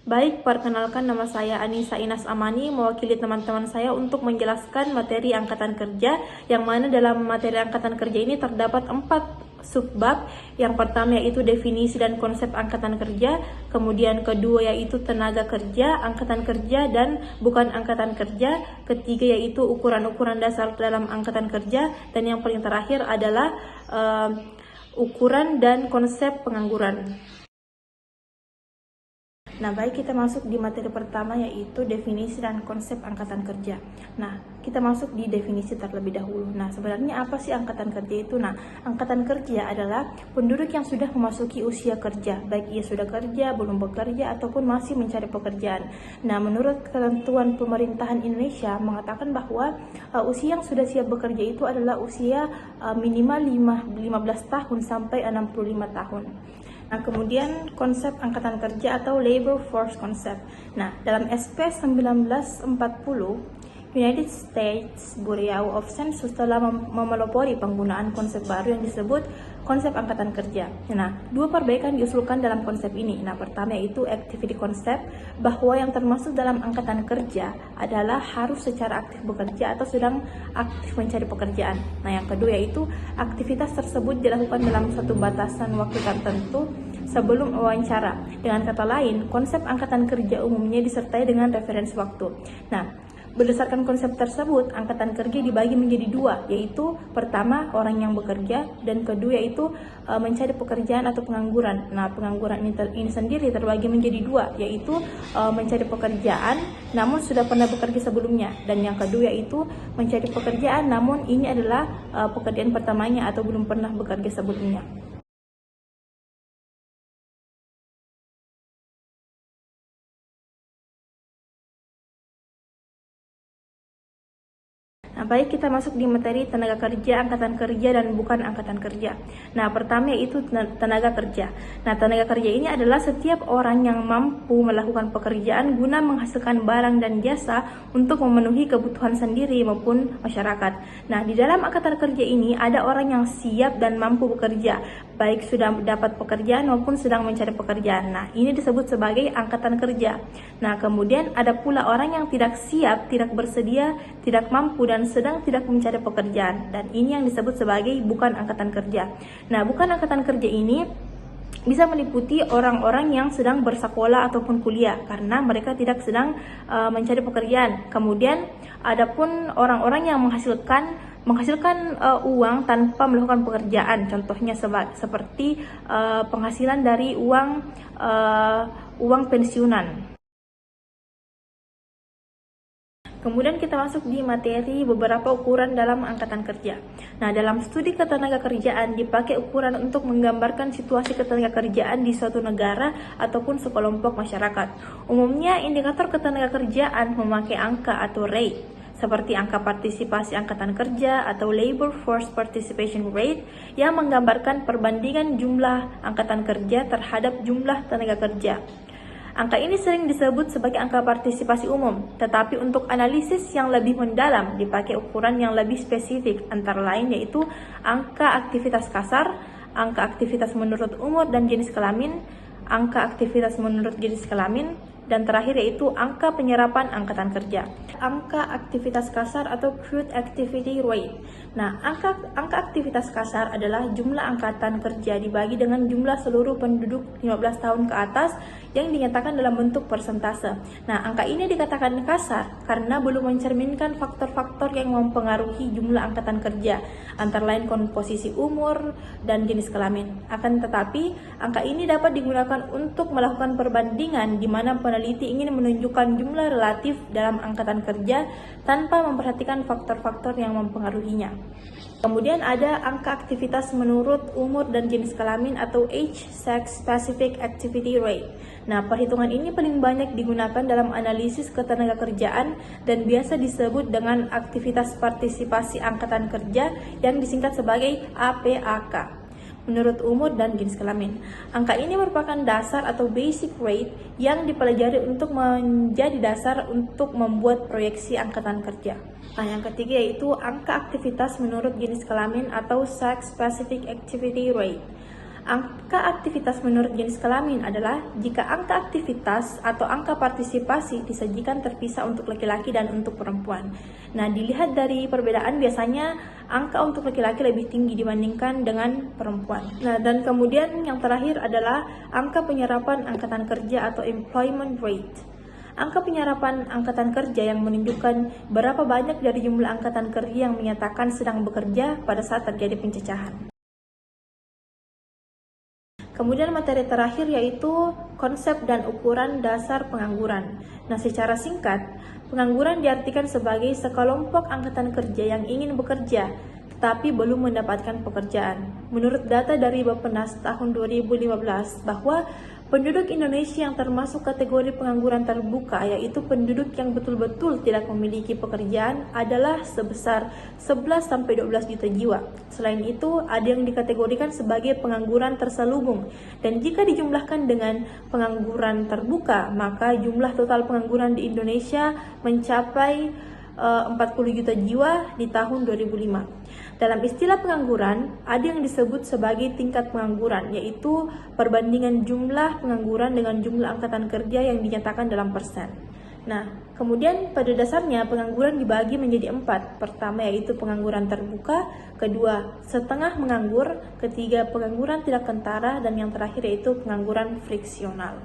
Baik, perkenalkan nama saya Anissa Inas Amani, mewakili teman-teman saya untuk menjelaskan materi angkatan kerja, yang mana dalam materi angkatan kerja ini terdapat 4 subbab. Yang pertama yaitu definisi dan konsep angkatan kerja, kemudian kedua yaitu tenaga kerja, angkatan kerja dan bukan angkatan kerja, ketiga yaitu ukuran-ukuran dasar dalam angkatan kerja, dan yang paling terakhir adalah ukuran dan konsep pengangguran. Nah, baik, kita masuk di materi pertama yaitu definisi dan konsep angkatan kerja. Nah, kita masuk di definisi terlebih dahulu. Nah, sebenarnya apa sih angkatan kerja itu? Nah, angkatan kerja adalah penduduk yang sudah memasuki usia kerja, baik ia sudah kerja, belum bekerja, ataupun masih mencari pekerjaan. Nah, menurut ketentuan pemerintahan Indonesia mengatakan bahwa usia yang sudah siap bekerja itu adalah usia minimal 15 tahun sampai 65 tahun. Nah, kemudian konsep angkatan kerja atau labor force concept. Nah, dalam SP 1940, United States Bureau of Census telah memelopori penggunaan konsep baru yang disebut konsep angkatan kerja. Nah, dua perbaikan diusulkan dalam konsep ini. Nah, pertama yaitu activity concept, bahwa yang termasuk dalam angkatan kerja adalah harus secara aktif bekerja atau sedang aktif mencari pekerjaan. Nah, yang kedua yaitu aktivitas tersebut dilakukan dalam satu batasan waktu tertentu sebelum wawancara. Dengan kata lain, konsep angkatan kerja umumnya disertai dengan referensi waktu. Nah, berdasarkan konsep tersebut, angkatan kerja dibagi menjadi dua, yaitu pertama orang yang bekerja, dan kedua yaitu mencari pekerjaan atau pengangguran. Nah, pengangguran ini sendiri terbagi menjadi dua, yaitu mencari pekerjaan namun sudah pernah bekerja sebelumnya, dan yang kedua yaitu mencari pekerjaan namun ini adalah pekerjaan pertamanya atau belum pernah bekerja sebelumnya. Nah, baik, kita masuk di materi tenaga kerja, angkatan kerja, dan bukan angkatan kerja. Nah, pertama yaitu tenaga kerja. Nah, tenaga kerja ini adalah setiap orang yang mampu melakukan pekerjaan guna menghasilkan barang dan jasa untuk memenuhi kebutuhan sendiri maupun masyarakat. Nah, di dalam angkatan kerja ini ada orang yang siap dan mampu bekerja, baik sudah dapat pekerjaan maupun sedang mencari pekerjaan. Nah, ini disebut sebagai angkatan kerja. Nah, kemudian ada pula orang yang tidak siap, tidak bersedia, tidak mampu, dan sedang tidak mencari pekerjaan, dan ini yang disebut sebagai bukan angkatan kerja. Nah, bukan angkatan kerja ini bisa meliputi orang-orang yang sedang bersekolah ataupun kuliah karena mereka tidak sedang mencari pekerjaan. Kemudian adapun orang-orang yang menghasilkan uang tanpa melakukan pekerjaan, contohnya seperti penghasilan dari uang pensiunan. Kemudian kita masuk di materi beberapa ukuran dalam angkatan kerja. Nah, dalam studi ketenaga kerjaan dipakai ukuran untuk menggambarkan situasi ketenaga kerjaan di suatu negara ataupun sekelompok masyarakat. Umumnya indikator ketenaga kerjaan memakai angka atau rate, seperti angka partisipasi angkatan kerja atau labor force participation rate, yang menggambarkan perbandingan jumlah angkatan kerja terhadap jumlah tenaga kerja. Angka ini sering disebut sebagai angka partisipasi umum, tetapi untuk analisis yang lebih mendalam dipakai ukuran yang lebih spesifik, antara lain yaitu angka aktivitas kasar, angka aktivitas menurut umur dan jenis kelamin, angka aktivitas menurut jenis kelamin, dan terakhir yaitu angka penyerapan angkatan kerja. Angka aktivitas kasar atau crude activity rate. Nah, angka aktivitas kasar adalah jumlah angkatan kerja dibagi dengan jumlah seluruh penduduk 15 tahun ke atas yang dinyatakan dalam bentuk persentase. Nah, angka ini dikatakan kasar karena belum mencerminkan faktor-faktor yang mempengaruhi jumlah angkatan kerja, antara lain komposisi umur dan jenis kelamin. Akan tetapi, angka ini dapat digunakan untuk melakukan perbandingan di mana peneliti ingin menunjukkan jumlah relatif dalam angkatan kerja tanpa memperhatikan faktor-faktor yang mempengaruhinya. Kemudian ada angka aktivitas menurut umur dan jenis kelamin atau age, sex, specific activity rate. Nah, perhitungan ini paling banyak digunakan dalam analisis ketenagakerjaan dan biasa disebut dengan aktivitas partisipasi angkatan kerja yang disingkat sebagai APAK. Menurut umur dan jenis kelamin. Angka ini merupakan dasar atau basic rate yang dipelajari untuk menjadi dasar untuk membuat proyeksi angkatan kerja. Nah, yang ketiga yaitu angka aktivitas menurut jenis kelamin atau sex specific activity rate. Angka aktivitas menurut jenis kelamin adalah jika angka aktivitas atau angka partisipasi disajikan terpisah untuk laki-laki dan untuk perempuan. Nah, dilihat dari perbedaan biasanya angka untuk laki-laki lebih tinggi dibandingkan dengan perempuan. Nah, dan kemudian yang terakhir adalah angka penyerapan angkatan kerja atau employment rate. Angka penyerapan angkatan kerja yang menunjukkan berapa banyak dari jumlah angkatan kerja yang menyatakan sedang bekerja pada saat terjadi pencecahan. Kemudian materi terakhir yaitu konsep dan ukuran dasar pengangguran. Nah, secara singkat, pengangguran diartikan sebagai sekelompok angkatan kerja yang ingin bekerja tetapi belum mendapatkan pekerjaan. Menurut data dari Bappenas tahun 2015 bahwa penduduk Indonesia yang termasuk kategori pengangguran terbuka, yaitu penduduk yang betul-betul tidak memiliki pekerjaan, adalah sebesar 11-12 juta jiwa. Selain itu, ada yang dikategorikan sebagai pengangguran terselubung. Dan jika dijumlahkan dengan pengangguran terbuka, maka jumlah total pengangguran di Indonesia mencapai 40 juta jiwa di tahun 2005. Dalam istilah pengangguran, ada yang disebut sebagai tingkat pengangguran, yaitu perbandingan jumlah pengangguran dengan jumlah angkatan kerja yang dinyatakan dalam persen. Nah, kemudian pada dasarnya pengangguran dibagi menjadi 4. Pertama yaitu pengangguran terbuka, kedua setengah menganggur, ketiga pengangguran tidak kentara, dan yang terakhir yaitu pengangguran friksional.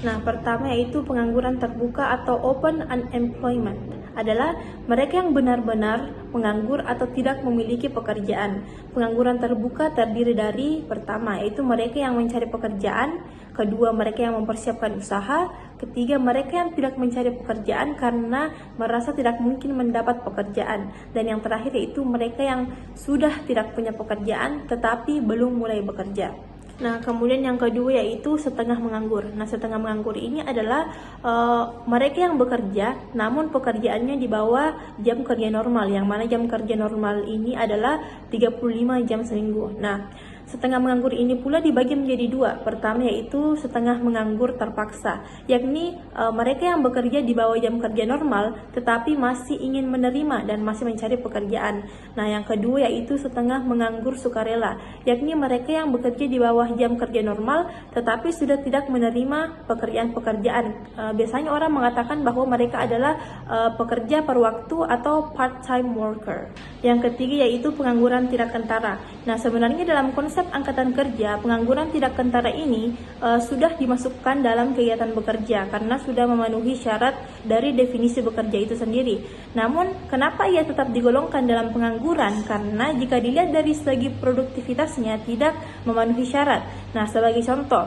Nah, pertama yaitu pengangguran terbuka atau open unemployment adalah mereka yang benar-benar menganggur atau tidak memiliki pekerjaan. Pengangguran terbuka terdiri dari pertama yaitu mereka yang mencari pekerjaan, kedua mereka yang mempersiapkan usaha, ketiga mereka yang tidak mencari pekerjaan karena merasa tidak mungkin mendapat pekerjaan, dan yang terakhir yaitu mereka yang sudah tidak punya pekerjaan tetapi belum mulai bekerja. Nah, kemudian yang kedua yaitu setengah menganggur. Nah, setengah menganggur ini adalah mereka yang bekerja namun pekerjaannya di bawah jam kerja normal, yang mana jam kerja normal ini adalah 35 jam seminggu. Nah, setengah menganggur ini pula dibagi menjadi dua. Pertama yaitu setengah menganggur terpaksa, yakni mereka yang bekerja di bawah jam kerja normal tetapi masih ingin menerima dan masih mencari pekerjaan. Nah, yang kedua yaitu setengah menganggur sukarela, yakni mereka yang bekerja di bawah jam kerja normal tetapi sudah tidak menerima pekerjaan-pekerjaan. Biasanya orang mengatakan bahwa mereka adalah pekerja per waktu atau part-time worker. Yang ketiga yaitu pengangguran tidak kentara. Nah, sebenarnya dalam konsep angkatan kerja, pengangguran tidak kentara ini sudah dimasukkan dalam kegiatan bekerja karena sudah memenuhi syarat dari definisi bekerja itu sendiri. Namun, kenapa ia tetap digolongkan dalam pengangguran? Karena jika dilihat dari segi produktivitasnya tidak memenuhi syarat. Nah, sebagai contoh,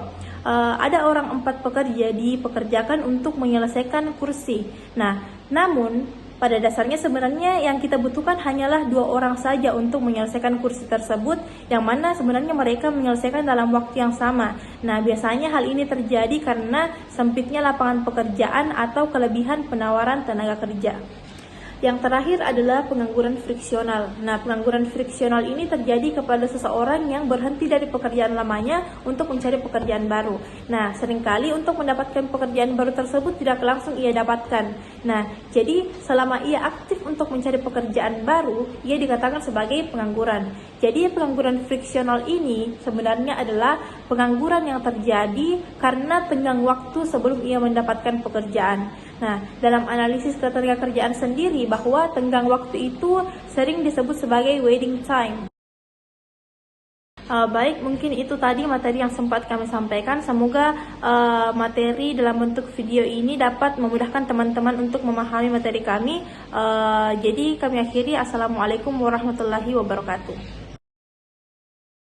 ada orang 4 pekerja dipekerjakan untuk menyelesaikan kursi. Nah, namun pada dasarnya sebenarnya yang kita butuhkan hanyalah 2 orang saja untuk menyelesaikan kursi tersebut, yang mana sebenarnya mereka menyelesaikan dalam waktu yang sama. Nah, biasanya hal ini terjadi karena sempitnya lapangan pekerjaan atau kelebihan penawaran tenaga kerja. Yang terakhir adalah pengangguran friksional. Nah, pengangguran friksional ini terjadi kepada seseorang yang berhenti dari pekerjaan lamanya untuk mencari pekerjaan baru. Nah, seringkali untuk mendapatkan pekerjaan baru tersebut tidak langsung ia dapatkan. Nah, jadi selama ia aktif untuk mencari pekerjaan baru, ia dikatakan sebagai pengangguran. Jadi pengangguran friksional ini sebenarnya adalah pengangguran yang terjadi karena tenggang waktu sebelum ia mendapatkan pekerjaan. Nah, dalam analisis ketenagakerjaan sendiri bahwa tenggang waktu itu sering disebut sebagai waiting time. Baik, mungkin itu tadi materi yang sempat kami sampaikan. Semoga materi dalam bentuk video ini dapat memudahkan teman-teman untuk memahami materi kami. Jadi kami akhiri. Assalamualaikum warahmatullahi wabarakatuh.